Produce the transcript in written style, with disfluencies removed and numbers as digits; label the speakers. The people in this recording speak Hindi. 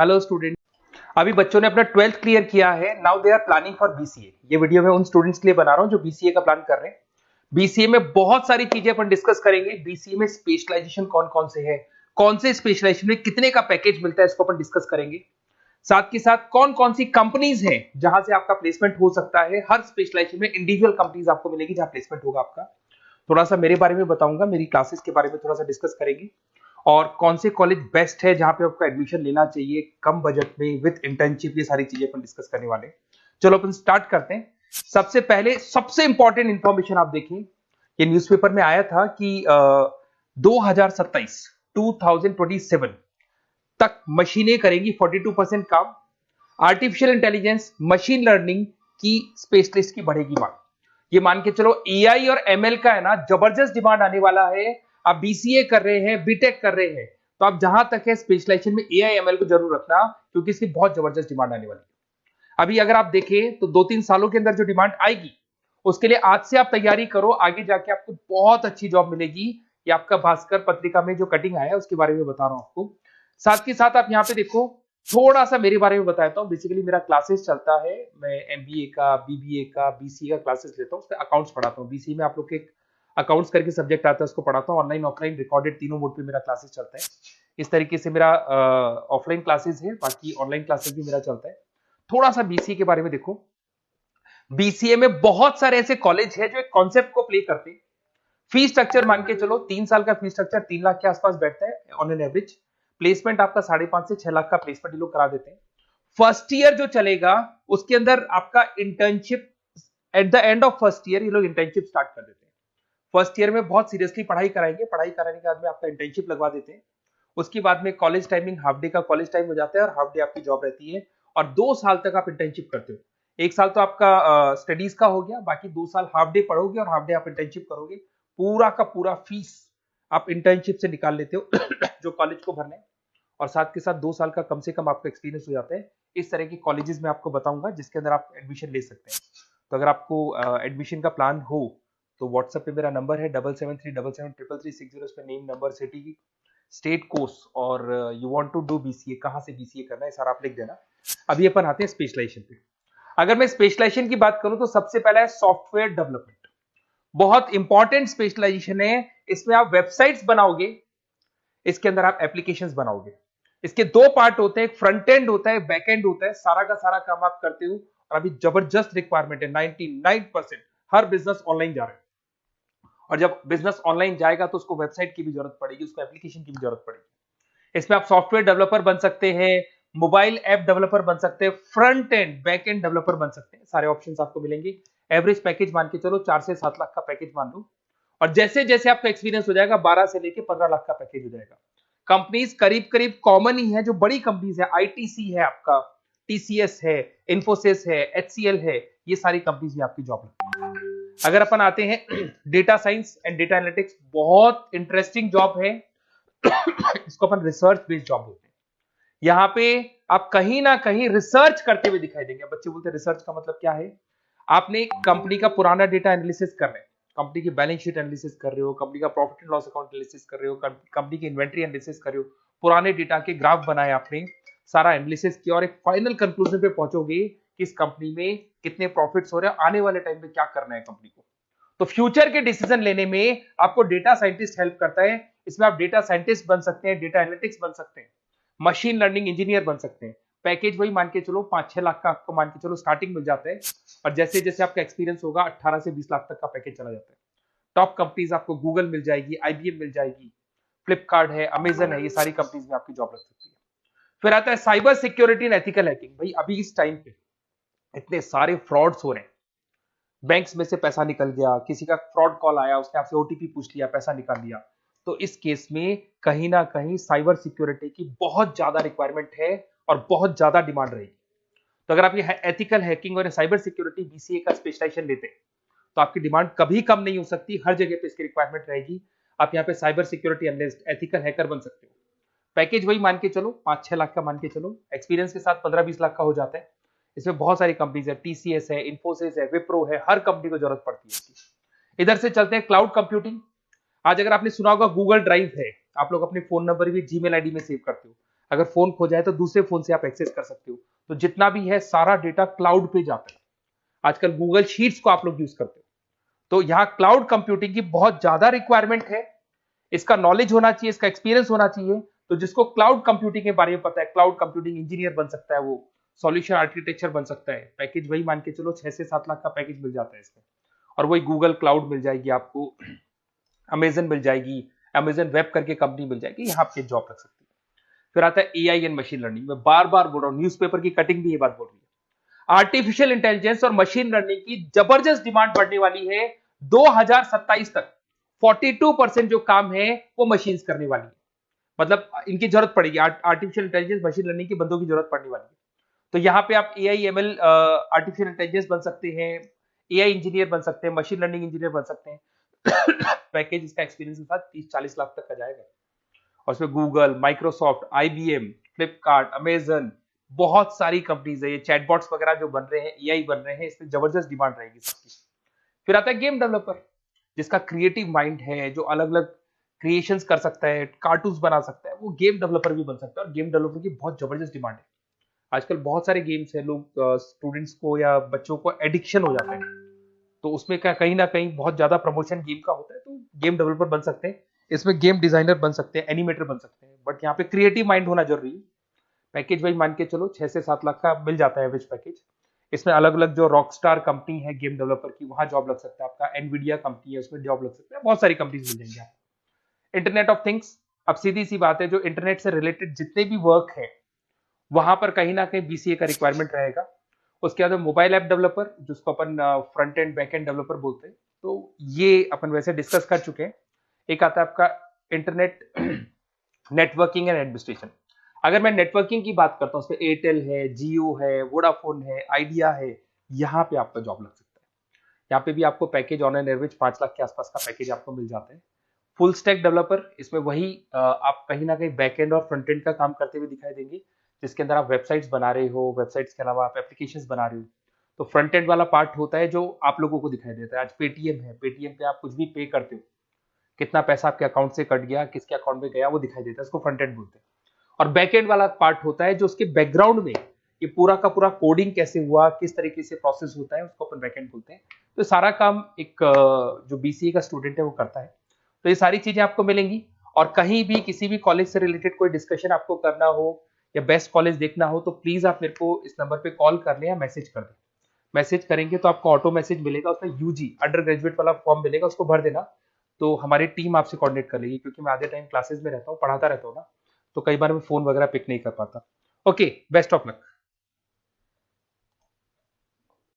Speaker 1: Hello student. अभी बच्चों ने अपना 12th क्लियर किया है। Now they are planning for BCA. ये वीडियो मैं उन स्टूडेंट्स के लिए बना रहा हूं जो बीसीए का प्लान कर रहे हैं। बीसीए में बहुत सारी चीजें अपन डिस्कस करेंगे। बीसीए में स्पेशलाइजेशन कौन कौन से है, कौन से स्पेशलाइजेशन में कितने का पैकेज मिलता है, इसको अपन डिस्कस करेंगे। साथ के साथ कौन कौन सी कंपनीज हैं जहां से आपका प्लेसमेंट हो सकता है। हर स्पेशलाइजेशन में इंडिविजुअल कंपनीज आपको मिलेगी जहां प्लेसमेंट होगा आपका। थोड़ा सा मेरे बारे में बताऊंगा, मेरी क्लासेस के बारे में थोड़ा सा डिस्कस करेंगे और कौन से कॉलेज बेस्ट है जहां पे आपको एडमिशन लेना चाहिए कम बजट में विद इंटर्नशिप। ये सारी चीजें अपन डिस्कस करने वाले हैं। चलो अपन स्टार्ट करते हैं। सबसे पहले सबसे इंपॉर्टेंट इंफॉर्मेशन आप देखिए, ये न्यूज़पेपर में आया था कि 2027 तक मशीनें करेंगी 42% काम। आर्टिफिशियल इंटेलिजेंस, मशीन लर्निंग की स्पेशलिस्ट की बढ़ेगी मांग। ये मान के चलो एआई और एमएल का है ना जबरदस्त डिमांड आने वाला है। आप बीसीए कर रहे हैं, बीटेक कर रहे हैं, तो आप जहां तक है स्पेशलाइजेशन में एआई एमएल को जरूर रखना, क्योंकि इसकी बहुत जबरदस्त डिमांड आने वाली है। अभी अगर आप देखें तो 2-3 सालों के अंदर जो डिमांड आएगी उसके लिए आज से आप तैयारी करो, आगे जाके आपको बहुत अच्छी जॉब मिलेगी। ये आपका भास्कर पत्रिका में जो कटिंग आया है उसके बारे में बता रहा हूं आपको। साथ के साथ आप यहाँ पे देखो, थोड़ा सा मेरे बारे में बताता हूँ। बेसिकली मेरा क्लासेस चलता है, मैं एमबीए का, बीबीए का, बीसीए का क्लासेस लेता हूँ, उसमें अकाउंट्स पढ़ाता हूँ। बीसीए में आप लोग के अकाउंट्स करके सब्जेक्ट आता है, उसको पढ़ाता हूँ। ऑनलाइन ऑफलाइन रिकॉर्डेड तीनों मोड पे मेरा क्लासेस चलता है। इस तरीके से मेरा ऑफलाइन क्लासेस है, बाकी ऑनलाइन क्लासेस भी मेरा चलता है। थोड़ा सा बीसीए के बारे में देखो। बीसीए में बहुत सारे ऐसे कॉलेज है जो एक कॉन्सेप्ट को प्ले करते हैं। फी स्ट्रक्चर मान के चलो 3 साल का फी स्ट्रक्चर 3 लाख के आसपास बैठता है ऑन एन एवरेज। प्लेसमेंट आपका 5.5 से 6 लाख का प्लेसमेंट ये लोग करा देते हैं। फर्स्ट ईयर जो चलेगा उसके अंदर आपका internship, at the end of first year ये लोग इंटर्नशिप स्टार्ट कर देते हैं। फर्स्ट ईयर में बहुत सीरियसली पढ़ाई कराएंगे, पढ़ाई कराने के बाद में आपका इंटर्नशिप लगवा देते हैं। उसके बाद में कॉलेज टाइमिंग हाफ डे का कॉलेज टाइम हो जाता है और हाफ डे आपकी जॉब रहती है। और 2 साल तक आप इंटर्नशिप करते हो। 1 साल तो आपका स्टडीज का हो गया, बाकी 2 साल हाफ डे पढ़ोगे और हाफ डे आप इंटर्नशिप करोगे। पूरा का पूरा फीस आप इंटर्नशिप से निकाल लेते हो जो कॉलेज को भरना है। और साथ के साथ 2 साल का कम से कम आपका एक्सपीरियंस हो जाता है। इस तरह के कॉलेजेस में आपको बताऊंगा जिसके अंदर आप एडमिशन ले सकते हैं। तो अगर आपको एडमिशन का प्लान हो तो व्हाट्सएप पे मेरा नंबर है 7737733360। इस पे name, number, city, state, course और you want to do BCA, कहां से बीसीए करना है सारा आप लिख देना। अभी अपन आते हैं स्पेशलाइजेशन पे। अगर मैं स्पेशलाइजेशन की बात करूं तो सबसे पहला है सॉफ्टवेयर डेवलपमेंट। बहुत इंपॉर्टेंट स्पेशलाइजेशन है। इसमें आप वेबसाइट्स बनाओगे, इसके अंदर आप एप्लीकेशंस बनाओगे। इसके 2 पार्ट होते हैं, एक फ्रंट एंड होता है, बैक एंड होता है। सारा का सारा काम आप करते हो और अभी जबरदस्त रिक्वायरमेंट है। 99% हर बिजनेस ऑनलाइन जा रहा है और जब बिजनेस ऑनलाइन जाएगा तो उसको वेबसाइट की भी जरूरत पड़ेगी, उसको एप्लीकेशन की भी जरूरत पड़ेगी। इसमें आप सॉफ्टवेयर डेवलपर बन सकते हैं, मोबाइल ऐप डेवलपर बन सकते हैं, front end back end developer बन सकते हैं। सारे ऑप्शंस आपको मिलेंगे। एवरेज पैकेज मान के चलो 4 से 7 लाख का पैकेज मान लो। और जैसे जैसे आपका एक्सपीरियंस हो जाएगा 12 से लेके 15 लाख का पैकेज हो जाएगा। कंपनीज करीब करीब कॉमन ही है, जो बड़ी कंपनीज है, आईटीसी है आपका, टीसीएस है, इन्फोसिस है, एचसीएल है, ये सारी कंपनीज में आपकी जॉब लगती है। अगर अपन आते हैं data science and data analytics, बहुत इंटरेस्टिंग जॉब है। इसको अपन रिसर्च बेस्ड जॉब बोलते हैं। यहाँ पे आप कहीं ना कहीं रिसर्च करते हुए दिखाई देंगे। बच्चे बोलते हैं रिसर्च का मतलब क्या है। आपने कंपनी का पुराना डेटा एनालिसिस कर रहे हैं, कंपनी की बैलेंस शीट एनालिसिस कर रहे हो, कंपनी का profit and loss account analysis कर रहे हो, कंपनी की इन्वेंट्री एनालिसिस कर रहे हो, पुराने डेटा के ग्राफ बनाए आपने, सारा एनालिसिस किया और एक फाइनल कंक्लूजन पे पहुंचोगे कि इस कंपनी में कितने प्रॉफिट्स हो रहे हैं, आने वाले टाइम पे क्या करना है कंपनी को। तो फ्यूचर के डिसीजन लेने में आपको डेटा साइंटिस्ट हेल्प करता है। इसमें आप डेटा साइंटिस्ट बन सकते हैं, डेटा एनालिटिक्स बन सकते हैं, मशीन लर्निंग इंजीनियर बन सकते हैं। पैकेज वही मान के चलो 5-6 लाख का आपको मान के चलो स्टार्टिंग मिल जाता है। और जैसे जैसे आपका एक्सपीरियंस होगा 18 से 20 लाख तक का पैकेज चला जाता है। टॉप कंपनीज आपको गूगल मिल जाएगी, आईबीएम मिल जाएगी, फ्लिपकार्ट है, अमेजन है, ये सारी कंपनीज में आपकी जॉब लग सकती है। फिर आता है cyber security and ethical hacking. भाई अभी इस टाइम पे इतने सारे फ्रॉड्स हो रहे हैं। बैंक्स में से पैसा निकल गया, किसी का फ्रॉड कॉल आया, उसने आपसे ओटीपी पूछ लिया, पैसा निकाल लिया। तो इस केस में कहीं ना कहीं साइबर सिक्योरिटी की बहुत ज्यादा रिक्वायरमेंट है और बहुत ज्यादा डिमांड रहेगी। तो अगर आप ये एथिकल हैकिंग और साइबर सिक्योरिटी बीसीए का स्पेशलाइजेशन लेते हैं तो आपकी डिमांड कभी कम नहीं हो सकती, हर जगह पे इसकी रिक्वायरमेंट रहेगी। आप यहाँ पे cyber security analyst, ethical hacker बन सकते हो। पैकेज वही मान के चलो 5-6 लाख का मान के चलो, एक्सपीरियंस के साथ 15-20 लाख का हो जाता है। इसमें बहुत सारी कंपनीज है, टीसीएस है, इन्फोसिस है, विप्रो है, हर कंपनी को जरूरत पड़ती है इसकी। इधर से चलते हैं क्लाउड कंप्यूटिंग। आज अगर आपने सुना होगा गूगल ड्राइव है, आप लोग अपने फोन नंबर भी जीमेल आईडी में सेव करते हो। अगर फोन खो जाए तो दूसरे फोन से आप एक्सेस कर सकते हो। तो जितना भी है सारा डेटा क्लाउड पे जाता है। आजकल गूगल शीट्स को आप लोग यूज करते हो, तो यहाँ क्लाउड कंप्यूटिंग की बहुत ज्यादा रिक्वायरमेंट है। इसका नॉलेज होना चाहिए, इसका एक्सपीरियंस होना चाहिए। तो जिसको क्लाउड कंप्यूटिंग के बारे में पता है, क्लाउड कंप्यूटिंग इंजीनियर बन सकता है, वो सॉल्यूशन आर्किटेक्चर बन सकता है। पैकेज वही मान के चलो 6 से 7 लाख का पैकेज मिल जाता है इसमें, और वही गूगल क्लाउड मिल जाएगी आपको, अमेजन मिल जाएगी, अमेजन वेब करके कंपनी मिल जाएगी, यहाँ पे जॉब लग सकती है। फिर आता है एआई एंड मशीन लर्निंग। मैं बार बार बोल रहा हूँ, न्यूज़पेपर की कटिंग भी ये बात बोल रही है। आर्टिफिशियल इंटेलिजेंस और मशीन लर्निंग की जबरदस्त डिमांड बढ़ने वाली है 2027 तक। 42% जो काम है वो मशीन्स करने वाली है, मतलब इनकी जरूरत पड़ेगी। आर्टिफिशियल इंटेलिजेंस मशीन लर्निंग की बंदों की जरूरत पड़ने वाली है। तो यहाँ पे आप एआई एमएल आर्टिफिशियल इंटेलिजेंस बन सकते हैं, एआई इंजीनियर बन सकते हैं, मशीन लर्निंग इंजीनियर बन सकते हैं। पैकेज इसका एक्सपीरियंस के साथ 30-40 लाख तक का जाएगा। और उसमें Google, Microsoft, IBM, Flipkart, Amazon, बहुत सारी कंपनीज है। ये चैटबॉट्स वगैरह जो बन रहे हैं, एआई बन रहे हैं, इसमें जबरदस्त डिमांड रहेगी सबकी। फिर आता है गेम डेवलपर, जिसका क्रिएटिव माइंड है, जो अलग अलग क्रिएशंस कर सकता है, कार्टून्स बना सकता है, वो गेम डेवलपर भी बन सकता है। और गेम डेवलपर की बहुत जबरदस्त डिमांड है। आजकल बहुत सारे गेम्स है, लोग स्टूडेंट्स को या बच्चों को एडिक्शन हो जाता है, तो उसमें क्या कहीं ना कहीं बहुत ज्यादा प्रमोशन गेम का होता है। तो गेम डेवलपर बन सकते हैं, इसमें गेम डिजाइनर बन सकते हैं, एनिमेटर बन सकते हैं, बट यहाँ पे क्रिएटिव माइंड होना जरूरी है। पैकेज वही मान के चलो 6 से 7 लाख का मिल जाता है एवरेज पैकेज। इसमें अलग अलग जो रॉकस्टार कंपनी है गेम डेवलपर की, वहां जॉब लग सकता है आपका। एनवीडिया कंपनी है, उसमें जॉब लग सकता है। बहुत सारी कंपनीज मिल जाएंगी आपको। इंटरनेट ऑफ थिंग्स, अब सीधी सी बात है, जो इंटरनेट से रिलेटेड जितने भी वर्क है वहां पर कहीं ना कहीं बीसीए का रिक्वायरमेंट रहेगा। उसके बाद मोबाइल ऐप डेवलपर, जिसको अपन front end back end developer बोलते हैं, तो ये अपन वैसे डिस्कस कर चुके हैं। एक आता है आपका इंटरनेट नेटवर्किंग एंड एडमिनिस्ट्रेशन। अगर मैं नेटवर्किंग की बात करता हूँ, उसमें एयरटेल है, जियो है, वोडाफोन है, आइडिया है, यहाँ पे आपका जॉब लग सकता है। यहाँ पे भी आपको package on an average 5 lakh के आसपास का पैकेज आपको मिल जाता है। फुल स्टैक डेवलपर, इसमें वही आप कहीं ना कहीं बैक एंड और फ्रंट एंड का काम करते हुए दिखाई देंगे, जिसके अंदर आप वेबसाइट्स बना रहे हो, वेबसाइट्स के अलावा आप एप्लीकेशंस बना रहे हो। तो फ्रंट एंड वाला पार्ट होता है जो आप लोगों को दिखाई देता है। आज पेटीएम है, पेटीएम पे आप कुछ भी पे करते हो, कितना पैसा आपके अकाउंट से कट गया, किसके अकाउंट में गया, वो दिखाई देता है, इसको फ्रंट एंड बोलते हैं। और बैक एंड वाला पार्ट होता है जो उसके बैकग्राउंड में ये पूरा का पूरा कोडिंग कैसे हुआ, किस तरीके से प्रोसेस होता है, उसको अपन बैक एंड बोलते हैं। तो सारा काम एक जो बीसीए का स्टूडेंट है वो करता है। तो ये सारी चीजें आपको मिलेंगी। और कहीं भी किसी भी कॉलेज से रिलेटेड कोई डिस्कशन आपको करना हो या बेस्ट कॉलेज देखना हो, तो प्लीज आप मेरे को इस नंबर पे कॉल कर लें या मैसेज कर दें। मैसेज करेंगे तो आपको ऑटो मैसेज मिलेगा, उसमें यूजी अंडर ग्रेजुएट वाला फॉर्म मिलेगा, उसको भर देना। तो हमारी टीम आपसे कोऑर्डिनेट कर लेगी, क्योंकि मैं आधे टाइम क्लासेस में रहता हूँ, पढ़ाता रहता हूँ ना, तो कई बार मैं फोन वगैरह पिक नहीं कर पाता। Okay, best of luck.